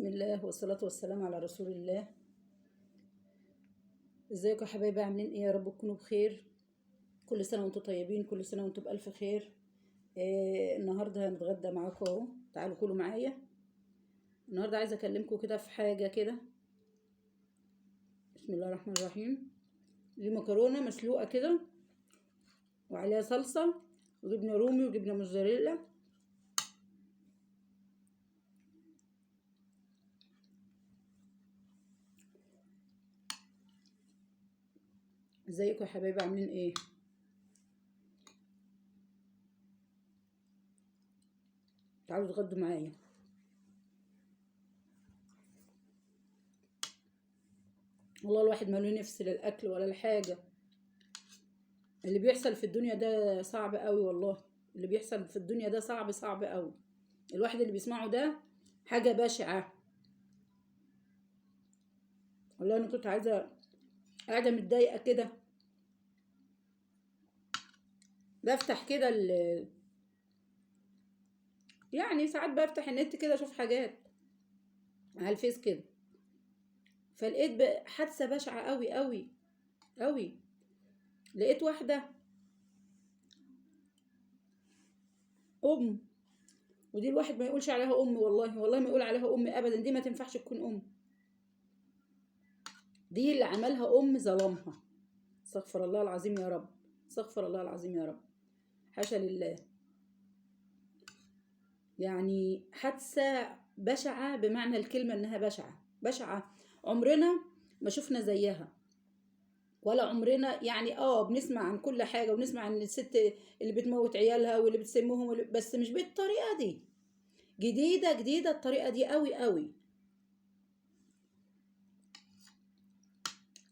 بسم الله والصلاة والسلام على رسول الله. ازيكم يا حبايبي، عاملين ايه؟ يا رب تكونوا بخير. كل سنة وانتم طيبين، كل سنة وانتم بألف خير. النهاردة هنتغدى معاكم اهو، تعالوا كلوا معايا. النهاردة عايزة اكلمكم كده في حاجة كده. بسم الله الرحمن الرحيم. دي مكرونة مسلوقة كده وعليها صلصة وجبنة رومي وجبنة موزاريلا. ازيكم يا حبايبي، عاملين ايه؟ تعالوا اتغدوا معايا. والله الواحد ماله نفس للاكل ولا الحاجة. اللي بيحصل في الدنيا ده صعب قوي، والله اللي بيحصل في الدنيا ده صعب قوي. الواحد اللي بيسمعه ده حاجة بشعة. والله انا كنت عايزة، قاعدة متضايقة كده، بفتح كده يعني ساعات بفتح النت كده اشوف حاجات على الفيس كده، فلقيت حادثة بشعة قوي قوي قوي. لقيت واحدة ام، ودي الواحد ما يقولش عليها ام، والله ما يقول عليها ام ابدا، دي ما تنفعش تكون ام. دي اللي عملها ام ظلمها. استغفر الله العظيم يا رب، استغفر الله العظيم يا رب، حاشا لله. يعني حادثة بشعة بمعنى الكلمة، انها بشعة بشعة. عمرنا ما شفنا زيها، ولا عمرنا يعني بنسمع عن كل حاجة، ونسمع عن الست اللي بتموت عيالها واللي بتسمهم بس مش بالطريقة دي. جديدة الطريقة دي قوي قوي.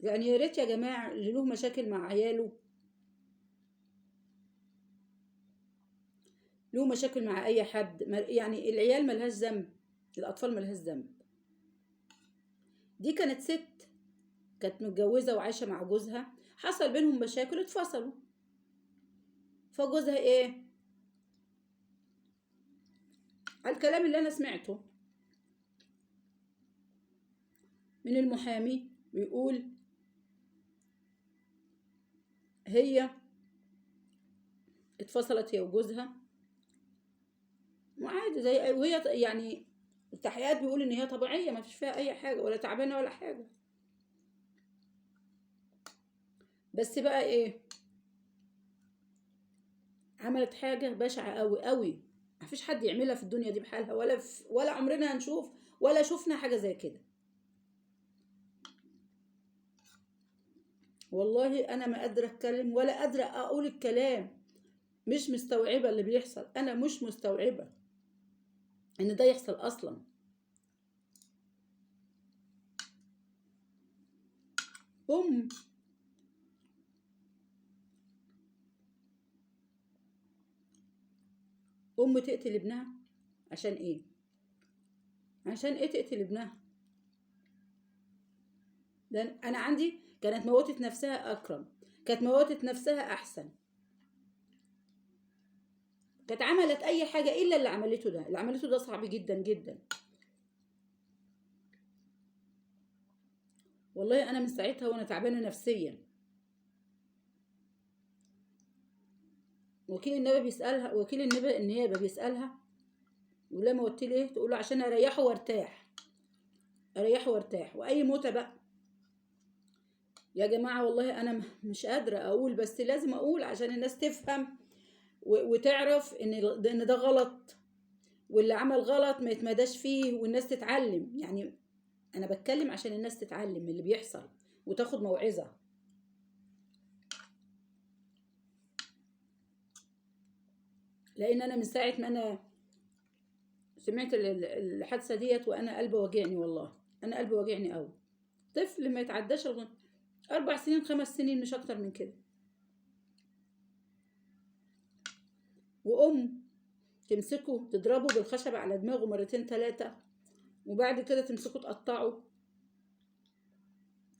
يعني يا ريت يا جماعة اللي له مشاكل مع عياله، له مشاكل مع اي حد، يعني العيال ملهاش ذنب، الاطفال ملهاش ذنب. دي كانت ست، كانت متجوزة وعايشة مع جوزها، حصل بينهم مشاكل، اتفصلوا. فجوزها ايه؟ على الكلام اللي انا سمعته من المحامي، بيقول هي اتفصلت هي وجوزها وعادي زي، وهي يعني التحقيقات بيقول ان هي طبيعية، ما فيش فيها اي حاجة ولا تعبانة ولا حاجة. بس بقى ايه؟ عملت حاجة بشعة قوي قوي، ما فيش حد يعملها في الدنيا دي بحالها، ولا عمرنا هنشوف ولا شفنا حاجة زي كده. والله انا ما قادرة اتكلم ولا قادرة اقول الكلام، مش مستوعبة اللي بيحصل، انا مش مستوعبة ان ده يحصل اصلا. ام ام تقتل ابنها عشان ايه؟ عشان ايه تقتل ابنها؟ ده انا عندي كانت موتت نفسها اكرم، كانت موتت نفسها احسن، كانت عملت اي حاجة الا اللي عملته ده. اللي عملته ده صعب جدا جدا. والله انا من ساعتها وانا تعبانة نفسيا. وكيل النيابة بيسألها، ولما قلت لي ايه تقول له عشان اريحه وارتاح، اريحه وارتاح، واي موتة بقى. يا جماعة والله انا مش قادرة اقول، بس لازم اقول عشان الناس تفهم وتعرف ان ده غلط، واللي عمل غلط ما يتمداش فيه، والناس تتعلم. يعني انا بتكلم عشان الناس تتعلم من اللي بيحصل وتاخد موعظة. لان انا من ساعة ما انا سمعت الحادثة ديت وانا قلبي واجعني، والله انا قلبي واجعني قوي. طفل ما يتعداش 4 سنين 5 سنين، مش اكتر من كده، وام تمسكه تضربه بالخشبة على دماغه مرتين 3، وبعد كده تمسكه تقطعه،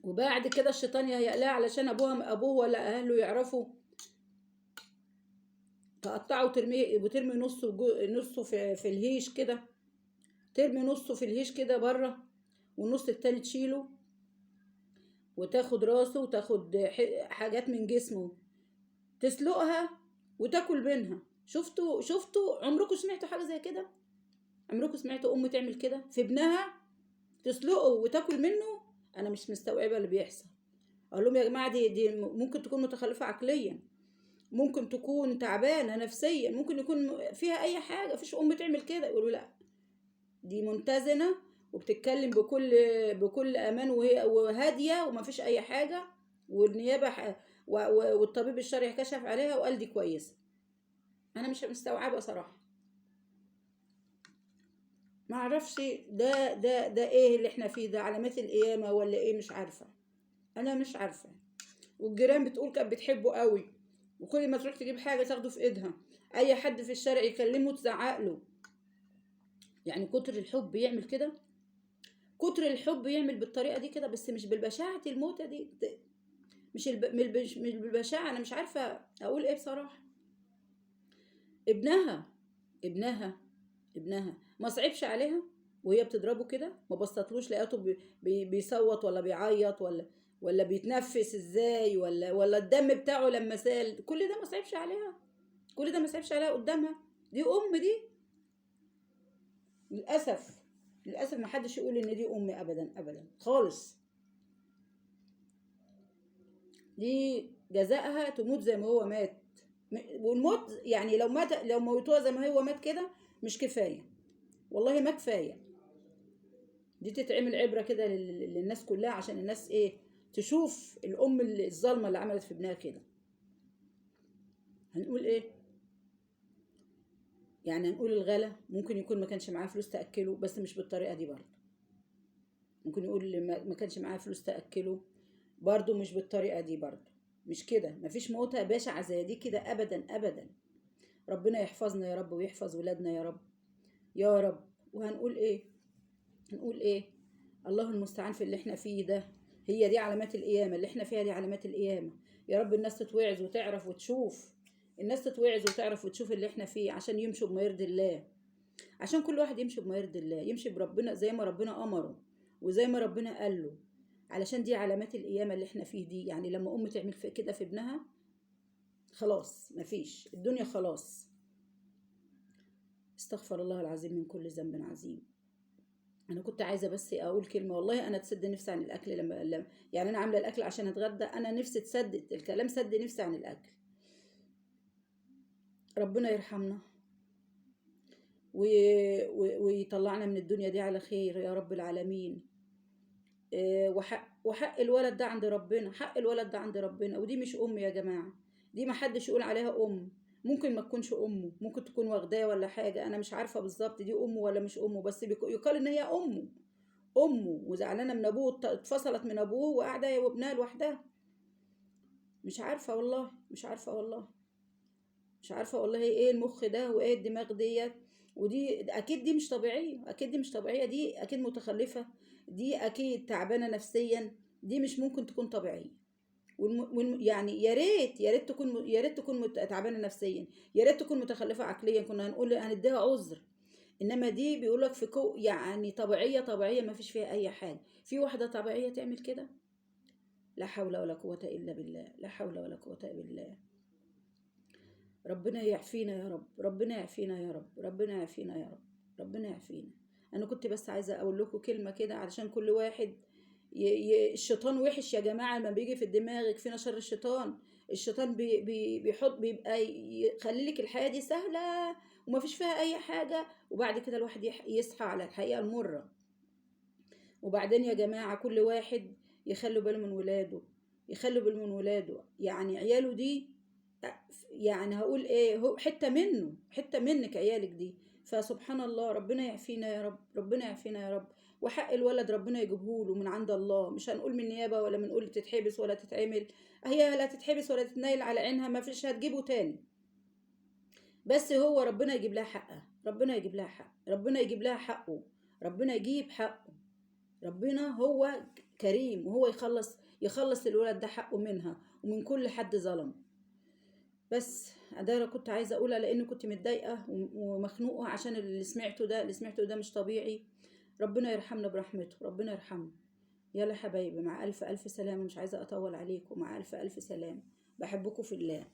وبعد كده الشيطان يهيأ علشان ابوه ولا اهله يعرفوا، تقطعه وترميه وترمي نصه نصه في الهيش كده، ترمي نصه في الهيش كده بره، والنص التاني تشيله، وتاخد راسه وتاخد حاجات من جسمه تسلقها وتاكل منها. شفتوا عمركم سمعتوا حاجة زي كده؟ عمركم سمعتوا ام تعمل كده في ابنها، تسلقه وتاكل منه؟ انا مش مستوعبة اللي بيحصل. اقول لهم يا جماعة دي ممكن تكون متخلفة عقليا، ممكن تكون تعبانة نفسيا، ممكن يكون فيها اي حاجة، مفيش ام تعمل كده. يقولوا لا، دي متزنة وبتتكلم بكل امان، وهادية ومفيش اي حاجة، والنيابة والطبيب الشرعي كشف عليها وقال دي كويسة. انا مش مستوعبة صراحة. ما اعرفش ده ايه اللي احنا فيه ده، علامات القيامة ولا ايه؟ مش عارفة، انا مش عارفة. والجيران بتقول كانت بتحبه قوي، وكل ما تروح تجيب حاجة تاخده في ايدها، اي حد في الشارع يكلمه تزعق له. يعني كتر الحب يعمل كده، كتر الحب يعمل بالطريقة دي كده، بس مش بالبشاعة الموتة دي، مش بالبشاعة. انا مش عارفة اقول ايه بصراحة. ابنها ابنها ابنها ما صعبش عليها وهي بتضربه كده؟ ما بسطلوش؟ لقيته بيصوت ولا بيعيط ولا بيتنفس ازاي، ولا الدم بتاعه لما سال؟ كل ده ما صعبش عليها؟ كل ده ما صعبش عليها قدامها؟ دي ام دي. للاسف، للاسف ما حدش يقول ان دي ام ابدا ابدا خالص. دي جزائها تموت زي ما هو مات. والموت يعني لو موتوها زي ما هو مات كده مش كفايه، والله ما كفايه. دي تتعمل عبرة كده للناس كلها، عشان الناس ايه، تشوف الام الظالمة اللي عملت في ابنها كده. هنقول ايه يعني؟ هنقول الغلا ممكن يكون ما كانش معاه فلوس تأكله، بس مش بالطريقة دي برضه. ممكن يقول ما كانش معاه فلوس تأكله، برضه مش بالطريقة دي برضه. مش كده، مفيش موتة بشعة زي دي كده ابدا ابدا. ربنا يحفظنا يا رب، ويحفظ ولادنا يا رب، يا رب. وهنقول ايه؟ هنقول ايه؟ الله المستعان في اللي احنا فيه ده. هي دي علامات القيامة اللي احنا فيها، دي علامات القيامة. يا رب الناس تتوعظ وتعرف وتشوف، الناس تتوعظ وتعرف وتشوف اللي احنا فيه، عشان يمشوا بما يرضي الله. عشان كل واحد يمشي بما يرضي الله، يمشي بربنا زي ما ربنا أمره وزي ما ربنا قال له. علشان دي علامات القيامة اللي احنا فيه دي. يعني لما أم تعمل في كده في ابنها، خلاص مفيش الدنيا خلاص. استغفر الله العظيم من كل ذنب عظيم. انا كنت عايزه بس اقول كلمه، والله انا تسد نفسي عن الاكل لما يعني انا عامله الاكل عشان اتغدى، انا نفسي تسدد الكلام، سد نفسي عن الاكل. ربنا يرحمنا و... ويطلعنا من الدنيا دي على خير يا رب العالمين. وحق الولد ده عند ربنا، حق الولد ده عند ربنا. ودي مش ام يا جماعه، دي ما حدش يقول عليها ام. ممكن ما تكونش امه، ممكن تكون واخداه ولا حاجه، انا مش عارفه بالظبط دي امه ولا مش امه، بس يقال ان هي امه. امه وزعلانه من ابوه، اتفصلت من ابوه وقاعده هي وابنها لوحدها. مش عارفه والله، مش عارفه والله، مش عارفه والله ايه المخ ده وايه الدماغ ديت. ودي اكيد دي مش طبيعيه، اكيد دي مش طبيعيه، دي اكيد متخلفه، دي اكيد تعبانه نفسيا، دي مش ممكن تكون طبيعيه. يعني يا ريت تكون تعبانه نفسيا، يا ريت تكون متخلفه عقليا، كنا هنقول هنديها عذر. انما دي بيقولك في يعني طبيعيه، طبيعيه ما فيش فيها اي حاجه. في واحده طبيعيه تعمل كده؟ لا حول ولا قوه الا بالله، لا حول ولا قوه الا بالله. ربنا يعفينا يا رب، ربنا يعفينا يا رب، ربنا يعفينا يا رب، ربنا يعفينا. انا كنت بس عايزه اقول لكم كلمه كده علشان كل واحد الشيطان وحش يا جماعه، لما بيجي في الدماغ يكفينا شر الشيطان. الشيطان بيحط بيبقى يخلي لك الحياه دي سهله وما فيش فيها اي حاجه، وبعد كده الواحد يصحى على الحقيقه المره. وبعدين يا جماعه كل واحد يخلوا باله من ولاده، يخلوا باله من ولاده. يعني عياله دي، يعني هقول ايه، هو حته منه، حته منك عيالك دي. فسبحان الله، ربنا يعفينا يا رب، ربنا يعفينا يا رب. وحق الولد ربنا يجيبهوله من عند الله، مش هنقول من نيابه ولا بنقول تتحبس ولا تتعمل. هي لا تتحبس ولا تتنيل على عينها، ما فيش هتجيبه تاني. بس هو ربنا يجيب لها حقها، ربنا يجيب لها حق، ربنا يجيب لها حقه، ربنا يجيب حقه. ربنا هو كريم، وهو يخلص الولد ده حقه منها ومن كل حد ظلم. بس ده كنت عايزه اقولها لان كنت متضايقه ومخنوقه عشان اللي سمعته ده مش طبيعي. ربنا يرحمنا برحمته، ربنا يرحمنا. يلا حبايبي، مع الف الف سلامه، مش عايزه اطول عليكم، مع الف الف سلامه. بحبكم في الله.